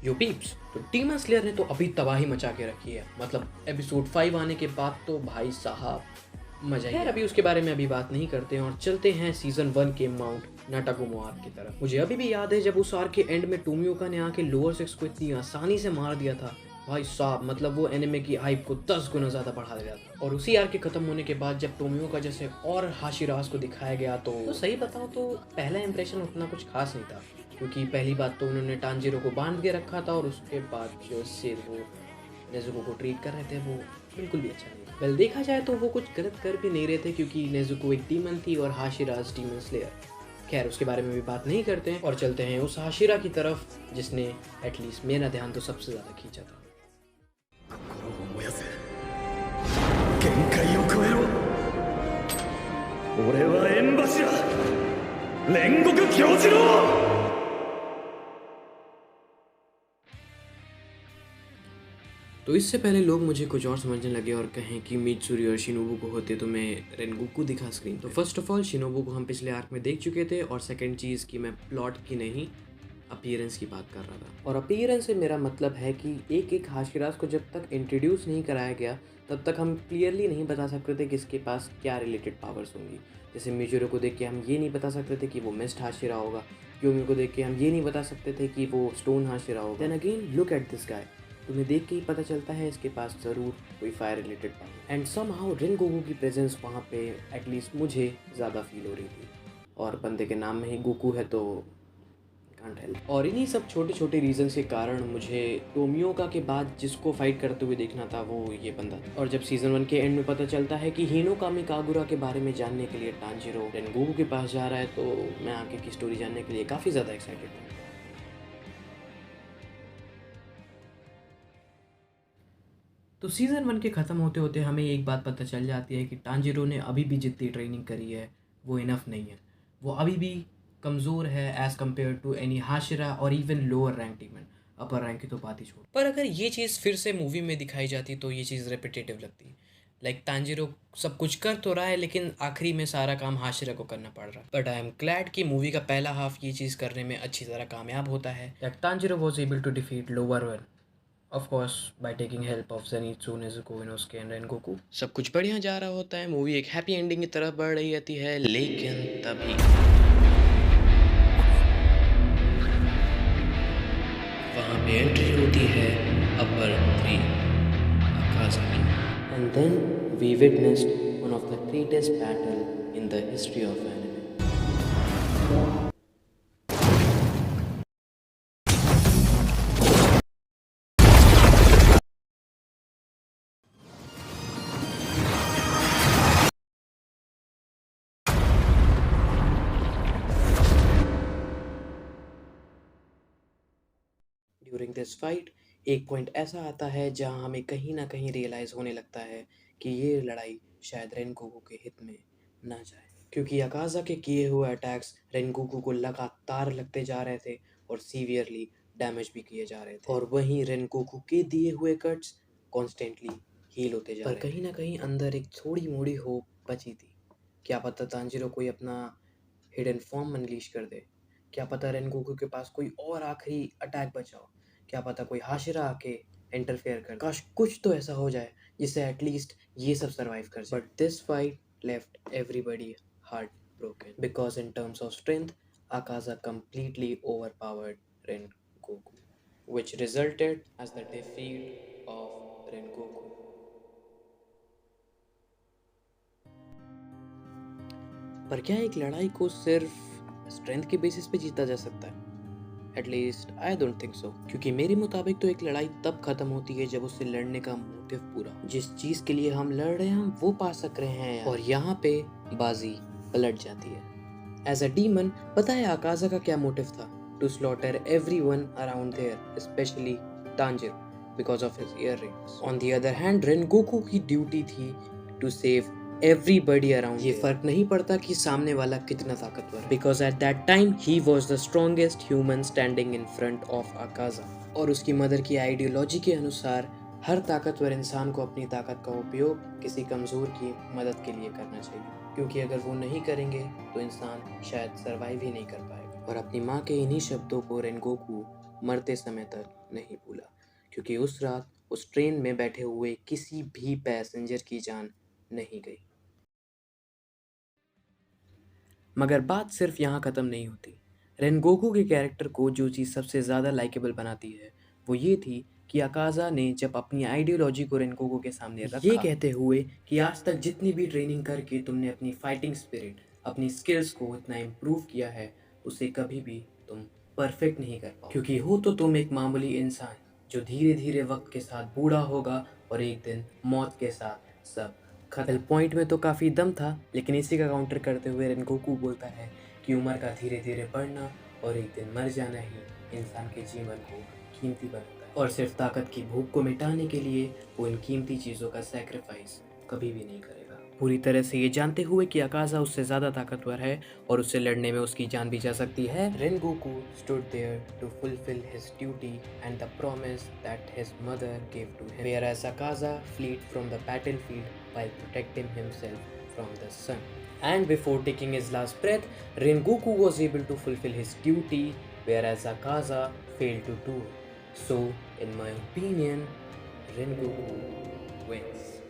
यो peeps, तो demon slayer ने तो अभी तबाही मचा के रखी है। मतलब एपिसोड 5 आने के बाद तो भाई साहब मजा ही। खैर अभी उसके बारे में अभी बात नहीं करते हैं और चलते हैं सीजन 1 के माउंट नाटागोमो आर्क की तरफ। मुझे अभी भी याद है जब उस आर्क के एंड में टोमियोका ने आके लोअर सिक्स को इतनी आसानी से मार दिया था भाई साहब, मतलब वो एनिमे की हाइप को 10 गुना ज्यादा बढ़ा दिया था। और उसी आर्क के खत्म होने के बाद जब टोमियोका जैसे और हाशिराज को दिखाया गया तो सही बताऊं तो पहला इंप्रेशन उतना कुछ खास नहीं था, क्योंकि पहली बात तो उन्होंने टांजीरो को बांध के रखा था और उसके बाद जो सिर वो नेजुको को ट्रीट कर रहे थे वो बिल्कुल भी अच्छा नहीं था। वेल देखा जाए तो वो कुछ गलत कर भी नहीं रहे थे, क्योंकि नेजुको एक डीमन थी और हाशिराज डीमन स्लेयर। खैर उसके बारे में भी बात नहीं करते हैं और चलते हैं उस हाशिरा की तरफ जिसने एटलीस्ट मेरा ध्यान तो सबसे ज़्यादा खींचा था। 心を燃やせ限界を超えろ俺は縁柱煉獄杏寿郎 तो इससे पहले लोग मुझे कुछ और समझने लगे और कहें कि मित्सुरी और शिनोबु को होते तो मैं रेनगोकू दिखा स्क्रीन। तो फर्स्ट ऑफ ऑल शिनोबु को हम पिछले आर्क में देख चुके थे, और सेकंड चीज़ कि मैं प्लॉट की नहीं अपीयरेंस की बात कर रहा था। और अपीयरेंस से मेरा मतलब है कि एक एक हाशिराज को जब तक इंट्रोड्यूस नहीं कराया गया तब तक हम क्लियरली नहीं बता सकते थे कि इसके पास क्या रिलेटेड पावर्स होंगी। जैसे मिजोरो को देख के हम ये नहीं बता सकते थे कि वो मिस्ट हाशिरा होगा, योमी को देख के हम ये नहीं बता सकते थे कि वो स्टोन हाशिरा होगा। Then again look at this guy, तुम्हें देख के ही पता चलता है इसके पास ज़रूर कोई fire related power. And somehow Rengoku की प्रेजेंस वहाँ पे एटलीस्ट मुझे ज़्यादा फील हो रही थी, और बंदे के नाम में ही गोकू है तो कांट हेल्प। और इन्हीं सब छोटे छोटे रीजंस के कारण मुझे टोमियोका के बाद जिसको फाइट करते हुए देखना था वो ये बंदा था। और जब सीजन 1 के एंड में पता चलता है कि हिनोकामी कागुरा के बारे में जानने के लिए टांजीरो रेनगोकू के पास जा रहा है, तो मैं आगे की स्टोरी जानने के लिए काफ़ी ज़्यादा एक्साइटेड था। तो सीज़न 1 के ख़त्म होते होते हमें एक बात पता चल जाती है कि टांजीरो ने अभी भी जितनी ट्रेनिंग करी है वो इनफ नहीं है। वो अभी भी कमज़ोर है as compare to any hashira और even lower rank demon. Upper rank की तो बात ही छोड़। पर अगर ये चीज़ फिर से मूवी में दिखाई जाती तो ये चीज़ रेपिटेटिव लगती। लाइक टांजीरो सब कुछ कर तो रहा है लेकिन आखिरी में सारा काम हाशिरा को करना पड़ रहा है। बट आई एम ग्लैड कि मूवी का पहला हाफ ये चीज़ करने में अच्छी तरह कामयाब होता है that Tanjiro was able to defeat lower one, of course by taking help of Zenitsu, Nezuko, Inosuke and Rengoku. सब कुछ बढ़िया जा रहा होता है, मूवी एक हैप्पी एंडिंग की तरफ बढ़ रही रहती है, लेकिन तभी वहाँ पे एंट्री होती है अपर 3 अकाज़ा की। And then we witnessed one of the greatest battle in the history of anime. During this fight एक पॉइंट ऐसा आता है जहां हमें कहीं ना कहीं रियलाइज़ होने लगता है कि ये लड़ाई शायद रेनगोकू के हित में ना जाए, क्योंकि अकाज़ा के किए हुए अटैक्स रेनगोकू को लगातार लगते जा रहे थे और सीवियरली डैमेज भी किए जा रहे थे, और वहीं रेनगोकू के दिए हुए कट्स कॉन्स्टेंटली हील होते जा रहे थे। पर कहीं ना कहीं अंदर एक थोड़ी मोड़ी होप बची थी। क्या पता तांजीरो कोई अपना हिडन फॉर्म अनलीश कर दे, क्या पता रेनगोकू के पास कोई और आखिरी अटैक बचा हो, क्या पता कोई हाशिरा आके इंटरफेयर कर, काश कुछ तो ऐसा हो जाए जिससे एटलीस्ट ये सब सरवाइव कर जाए। But this fight left everybody heart broken because in terms of strength Akaza completely overpowered Rengoku, which resulted as the defeat of Rengoku. पर क्या एक लड़ाई को सिर्फ स्ट्रेंथ के बेसिस पे जीता जा सकता है? At least I don't think so, क्योंकि मेरे मुताबिक तो एक लड़ाई तब खत्म होती है जब उससे लड़ने का मोटिव पूरा, जिस चीज के लिए हम लड़ रहे हैं हम वो पा सक रहे हैं, और यहाँ पे बाजी पलट जाती है। एज अ डीमन पता है अकाज़ा का क्या मोटिव था? To slaughter everyone around there, specially Tanjiro because of his earrings. On the other hand Rengoku की ड्यूटी थी टू सेव एवरीबडी अराउंड। ये फर्क नहीं पड़ता कि सामने वाला कितना ताकतवर है, because at that time he was the strongest human standing in front of Akaza. और उसकी मदर की आइडियोलॉजी के अनुसार हर ताकतवर इंसान को अपनी ताकत का उपयोग किसी कमज़ोर की मदद के लिए करना चाहिए, क्योंकि अगर वो नहीं करेंगे तो इंसान शायद सर्वाइव ही नहीं कर पाएगा। और अपनी माँ के इन्हीं शब्दों को रेनगोकू मरते समय तक नहीं भूला, क्योंकि उस रात उस ट्रेन में बैठे हुए किसी भी पैसेंजर की जान नहीं गई। मगर बात सिर्फ यहाँ ख़त्म नहीं होती। रेनगोकू के कैरेक्टर को जो चीज़ सबसे ज़्यादा लाइकेबल बनाती है वो ये थी कि अकाज़ा ने जब अपनी आइडियोलॉजी को रेनगोकू के सामने रखा, ये कहते हुए कि आज तक जितनी भी ट्रेनिंग करके तुमने अपनी फाइटिंग स्पिरिट, अपनी स्किल्स को इतना इम्प्रूव किया है, उसे कभी भी तुम परफेक्ट नहीं कर पाओ, क्योंकि हो तो तुम एक मामूली इंसान जो धीरे धीरे वक्त के साथ बूढ़ा होगा और एक दिन मौत के साथ सब खत्म। पॉइंट में तो काफ़ी दम था, लेकिन इसी का काउंटर करते हुए रेनगोकू बोलता है कि उम्र का धीरे धीरे बढ़ना और एक दिन मर जाना ही इंसान के जीवन को कीमती बनाता है, और सिर्फ ताकत की भूख को मिटाने के लिए वो इन कीमती चीज़ों का सैक्रिफाइस कभी भी नहीं करेगा, पूरी तरह से ये जानते हुए कि अकाज़ा उससे ज़्यादा ताकतवर है और उससे लड़ने में उसकी जान भी जा सकती है। Rengoku stood there to fulfill his duty and the promise that his mother gave to him, whereas Akaza fled from the battlefield while protecting himself from the sun. And before taking his last breath, Rengoku was able to fulfill his duty, whereas Akaza failed to do it. So, in my opinion, Rengoku wins.